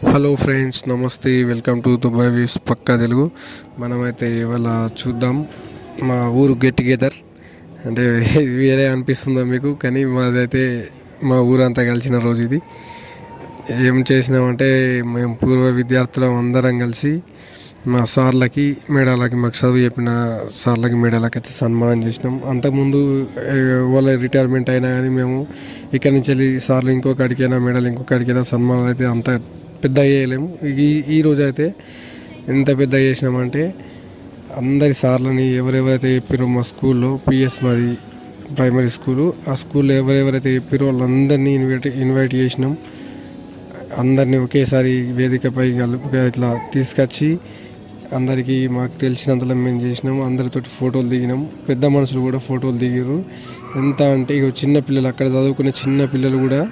Hello friends, నమస్తే. Welcome to Dubai views పక్కా తెలుగు. మనమైతే ఇవాళ చూద్దాం మా ఊరు గెట్ టుగెదర్. అంటే వేరే అనిపిస్తుందో మీకు, కానీ మాదైతే మా ఊరంతా కలిసిన రోజు ఇది. ఏం చేసినామంటే మేము పూర్వ విద్యార్థులం అందరం కలిసి మా సార్లకి మేడాలకి, మాకు చదువు చెప్పిన సార్లకి మేడాలకి అయితే సన్మానం చేసినాం. అంతకుముందు వాళ్ళ రిటైర్మెంట్ అయినా కానీ మేము ఇక్కడి నుంచి వెళ్ళి సార్లు ఇంకొకడికైనా మేడాలు ఇంకొకడికైనా సన్మానాలు అయితే అంత పెద్ద చేయలేము. ఈ రోజు అయితే ఎంత పెద్ద చేసినామంటే అందరి సార్లని ఎవరెవరైతే చెప్పారో మా స్కూల్లో పిఎస్ మాది ప్రైమరీ స్కూలు, ఆ స్కూల్లో ఎవరెవరైతే చెప్పారో వాళ్ళందరినీ ఇన్వైట్ చేసినాం. అందరినీ ఒకేసారి వేదికపై ఇట్లా తీసుకొచ్చి అందరికీ మాకు తెలిసినంతలో మేము చేసినాము. అందరితోటి ఫోటోలు దిగినాం. పెద్ద మనుషులు కూడా ఫోటోలు దిగారు. ఎంత అంటే ఇక చిన్న పిల్లలు, అక్కడ చదువుకునే చిన్న పిల్లలు కూడా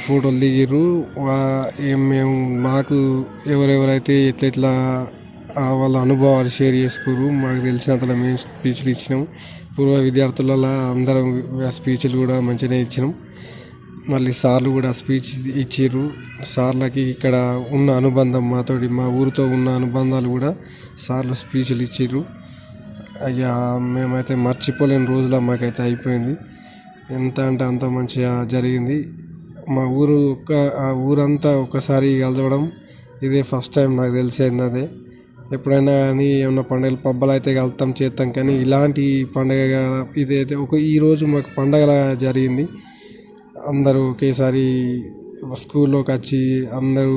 ఫోటోలు దిగారు. మేము మాకు ఎవరెవరైతే ఎట్లా వాళ్ళ అనుభవాలు షేర్ చేసుకోరు, మాకు తెలిసినంతలో మేము స్పీచ్లు ఇచ్చినాం. పూర్వ విద్యార్థులలో అందరం స్పీచ్లు కూడా మంచిగానే ఇచ్చినాం. మళ్ళీ సార్లు కూడా స్పీచ్ ఇచ్చిర్రు. సార్లకి ఇక్కడ ఉన్న అనుబంధం, మా ఊరితో ఉన్న అనుబంధాలు కూడా సార్లు స్పీచ్లు ఇచ్చిర్రు. అయ్యా మేమైతే మర్చిపోలేని రోజులా మాకైతే అయిపోయింది. ఎంత అంటే అంత మంచిగా జరిగింది. మా ఊరంతా ఒక్కసారి కలవడం ఇదే ఫస్ట్ టైం నాకు తెలిసింది. అదే ఎప్పుడైనా కానీ ఏమన్నా పండుగలు పబ్బలు అయితే కలుతాం చేస్తాం, కానీ ఇలాంటి పండుగ ఇదైతే ఈరోజు మాకు పండగలా జరిగింది. అందరూ ఒకేసారి స్కూల్లోకి వచ్చి అందరూ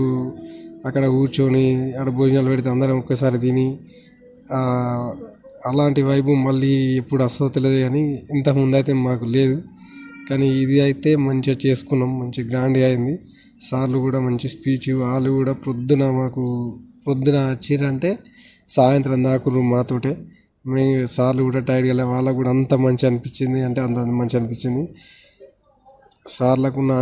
అక్కడ కూర్చొని అక్కడ భోజనాలు పెడితే అందరం ఒక్కసారి తిని అలాంటి వైపు మళ్ళీ ఎప్పుడు వస్తుందో తెలియదు, కానీ ఇంతకుముందు అయితే మాకు లేదు. కానీ ఇది అయితే మంచిగా చేసుకున్నాం, మంచి గ్రాండ్గా అయింది. సార్లు కూడా మంచి స్పీచ్, వాళ్ళు కూడా పొద్దున వచ్చిరంటే సాయంత్రం దాకురు మాతోటే. సార్లు కూడా టైర్డ్గా వాళ్ళకు కూడా అంత మంచి అనిపించింది, అంటే అంత మంచి అనిపించింది. సార్లకు ఉన్న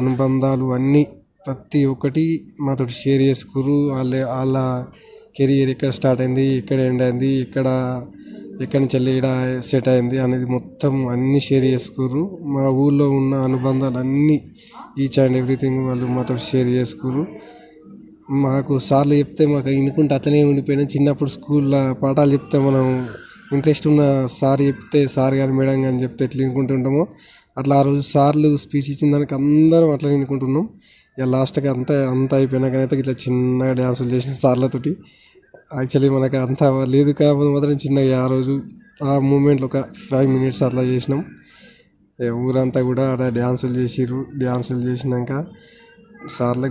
అనుబంధాలు అన్నీ ప్రతి ఒక్కటి మాతో షేర్ చేసుకురు. వాళ్ళ కెరియర్ ఎక్కడ స్టార్ట్ అయింది, ఎక్కడ ఎండ్ అయింది, ఎక్కడి నుంచి వెళ్ళి ఇక్కడ సెట్ అయింది అనేది మొత్తం అన్నీ షేర్ చేసుకుర్రు. మా ఊళ్ళో ఉన్న అనుబంధాలు అన్నీ ఈచ్ అండ్ ఎవ్రీథింగ్ వాళ్ళు మాతో షేర్ చేసుకుర్రు. మాకు సార్లు చెప్తే మాకు వినుకుంటే అతనే ఉండిపోయినాం. చిన్నప్పుడు స్కూల్లో పాఠాలు చెప్తే మనం ఇంట్రెస్ట్ ఉన్న సార్ చెప్తే, సార్ గారు మేడం కానీ చెప్తే ఎట్లా వినుకుంటుంటామో అట్లా ఆ రోజు సార్లు స్పీచ్ ఇచ్చిన దానికి అందరం అట్లా వినుకుంటున్నాం. ఇక లాస్ట్కి అంతా అయిపోయినాకనైతే ఇట్లా చిన్నగా డ్యాన్సులు చేసిన సార్లతోటి. యాక్చువల్లీ మనకు అంత లేదు కాకపోతే మాత్రం చిన్నగా ఆ రోజు ఆ మూమెంట్లో ఒక 5 minutes అట్లా చేసినాం. ఊరంతా కూడా అక్కడ డ్యాన్సులు చేసినాక సార్లకు